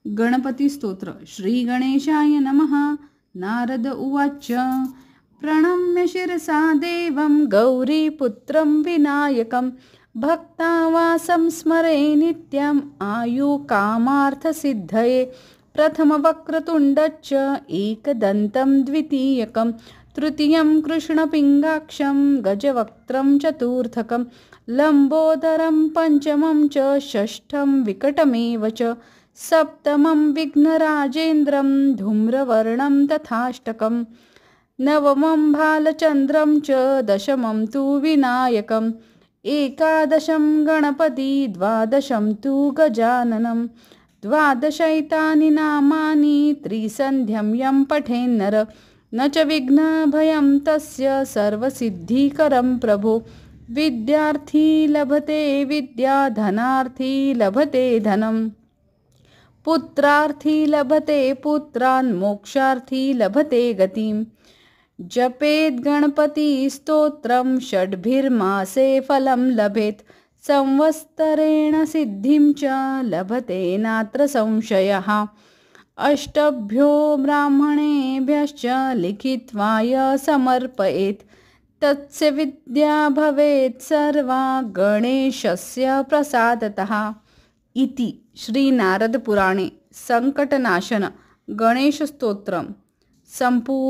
गणपती स्तोत्र. श्री गणेशाय नमः. नारद उवाच प्रणम्य शिरसा देवं गौरीपुत्रं विनायकं भक्तावासं स्मरे नित्यं आयुकामार्थसिद्धये प्रथमवक्रतुण्डच्च एकदन्तं द्वितीयकं तृतीयं कृष्णपिङ्गाक्षं गजवक्त्रं चतुर्थकं लम्बोदरं पंचमं च षष्ठं विकटमेव च सप्तमं विघ्नराजेन्द्रं धूम्रवर्णं तथाष्टकं नवमं भालचन्द्रं च दशमं तु विनायकम् एकादशं गणपति द्वादशं तु गजाननं द्वादशैतानि नामानि त्रिसन्ध्यं यं पठेन्नर न च विघ्नभयं तस्य सर्वसिद्धिकरं प्रभो विद्यार्थी लभते विद्या धनार्थी लभते धनं पुत्रार्थी लभते पुत्रान् मोक्षार्थी लभते गतिं जपेत् गणपति स्तोत्रं षड्भिर्मासे फलं लभेत् संवत्सरेण सिद्धिं च लभते नात्र संशयः अष्टभ्यो ब्राह्मणेभ्यश्च लिखित्वाय समर्पयेत् तस्य विद्या भवेत् सर्वा गणेशस्य प्रसादतः इति श्री नारद पुराणे संकटनाशन गणेश स्तोत्रम संपूर्ण